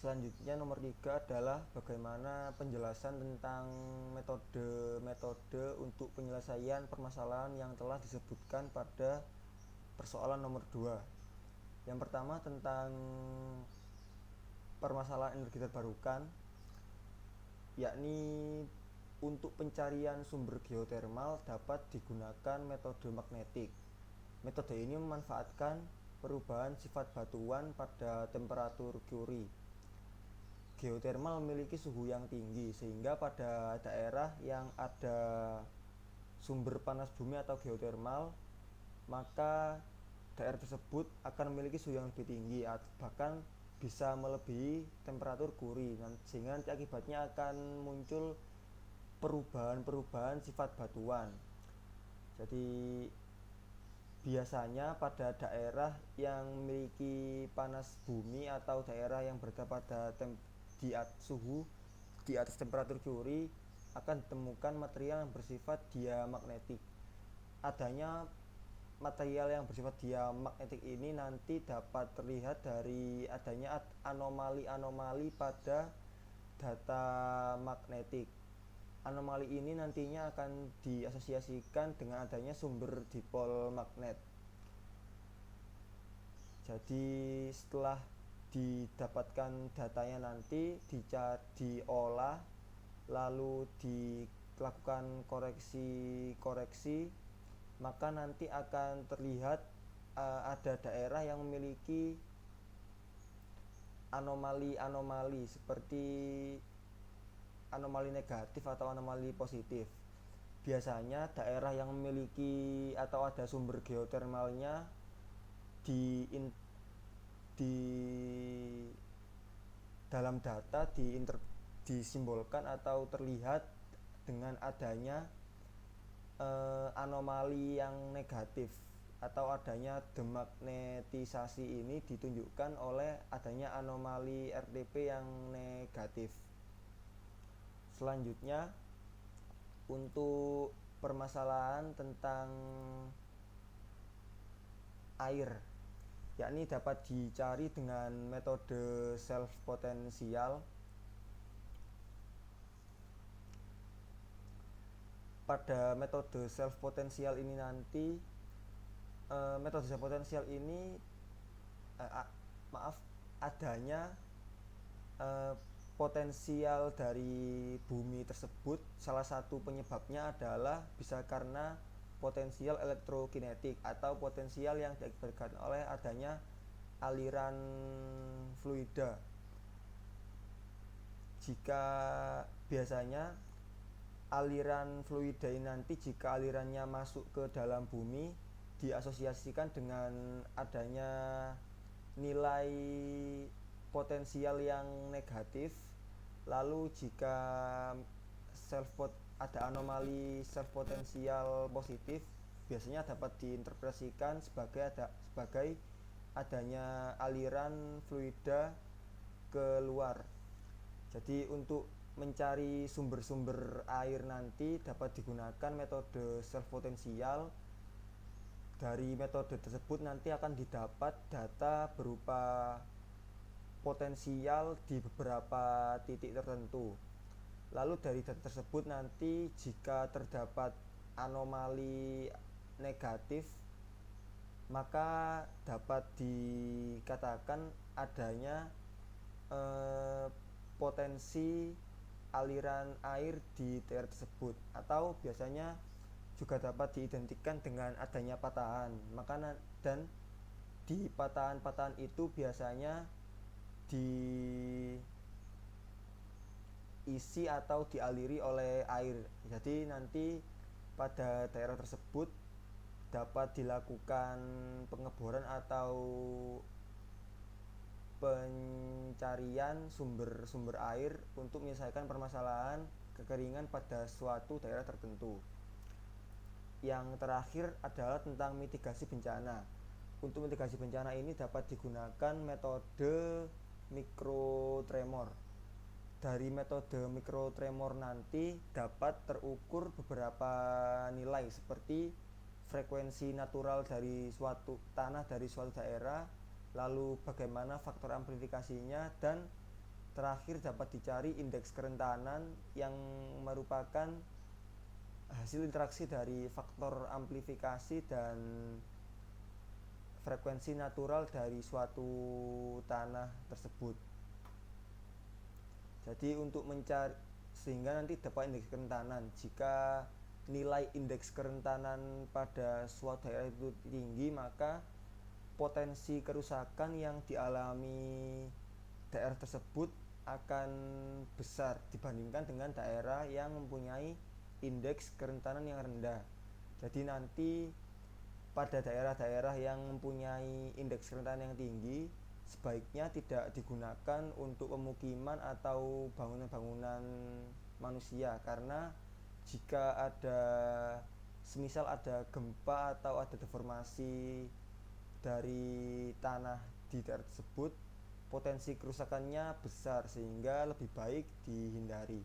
Selanjutnya nomor 3 adalah bagaimana penjelasan tentang metode-metode untuk penyelesaian permasalahan yang telah disebutkan pada persoalan nomor 2. Yang pertama tentang permasalahan energi terbarukan, yakni untuk pencarian sumber geotermal dapat digunakan metode magnetik. Metode ini memanfaatkan perubahan sifat batuan pada temperatur Curie. Geotermal memiliki suhu yang tinggi sehingga pada daerah yang ada sumber panas bumi atau geotermal, maka daerah tersebut akan memiliki suhu yang lebih tinggi, bahkan bisa melebihi temperatur Curie, sehingga nanti akibatnya akan muncul perubahan-perubahan sifat batuan. Jadi biasanya pada daerah yang memiliki panas bumi atau daerah yang berada pada suhu di atas temperatur Curie akan ditemukan material yang bersifat diamagnetik. Adanya material yang bersifat diamagnetik ini nanti dapat terlihat dari adanya anomali-anomali pada data magnetik. Anomali ini nantinya akan diasosiasikan dengan adanya sumber dipol magnet. Jadi setelah didapatkan datanya nanti diolah, lalu dilakukan koreksi-koreksi, maka nanti akan terlihat ada daerah yang memiliki anomali-anomali seperti anomali negatif atau anomali positif. Biasanya daerah yang memiliki atau ada sumber geotermalnya di dalam data disimbolkan atau terlihat dengan adanya anomali yang negatif, atau adanya demagnetisasi ini ditunjukkan oleh adanya anomali RTP yang negatif. Selanjutnya untuk permasalahan tentang air, yakni dapat dicari dengan metode self potensial. Pada metode self potensial ini nanti metode self potensial ini adanya potensial dari bumi tersebut, salah satu penyebabnya adalah bisa karena potensial elektrokinetik atau potensial yang diakibatkan oleh adanya aliran fluida. Jika biasanya aliran fluida ini nanti jika alirannya masuk ke dalam bumi diasosiasikan dengan adanya nilai potensial yang negatif. Lalu jika ada anomali self potensial positif, biasanya dapat diinterpretasikan sebagai adanya aliran fluida keluar. Jadi untuk mencari sumber-sumber air nanti dapat digunakan metode self potensial. Dari metode tersebut nanti akan didapat data berupa potensial di beberapa titik tertentu. Lalu dari data tersebut nanti jika terdapat anomali negatif, maka dapat dikatakan adanya potensi aliran air di daerah tersebut, atau biasanya juga dapat diidentikan dengan adanya patahan. Dan di patahan-patahan itu biasanya diisi atau dialiri oleh air. Jadi nanti pada daerah tersebut dapat dilakukan pengeboran atau pencarian sumber-sumber air untuk menyelesaikan permasalahan kekeringan pada suatu daerah tertentu. Yang terakhir adalah tentang mitigasi bencana. Untuk mitigasi bencana ini dapat digunakan metode mikrotremor. Dari metode mikrotremor nanti dapat terukur beberapa nilai seperti frekuensi natural dari suatu tanah dari suatu daerah, lalu bagaimana faktor amplifikasinya, dan Terakhir dapat dicari indeks kerentanan yang merupakan hasil interaksi dari faktor amplifikasi dan frekuensi natural dari suatu tanah tersebut. Jadi untuk mencari sehingga nanti dapat indeks kerentanan. Jika nilai indeks kerentanan pada suatu daerah itu tinggi, maka potensi kerusakan yang dialami daerah tersebut akan besar dibandingkan dengan daerah yang mempunyai indeks kerentanan yang rendah. Jadi nanti pada daerah-daerah yang mempunyai indeks kerentanan yang tinggi sebaiknya tidak digunakan untuk pemukiman atau bangunan-bangunan manusia, karena jika ada semisal ada gempa atau ada deformasi dari tanah di daerah tersebut, potensi kerusakannya besar sehingga lebih baik dihindari.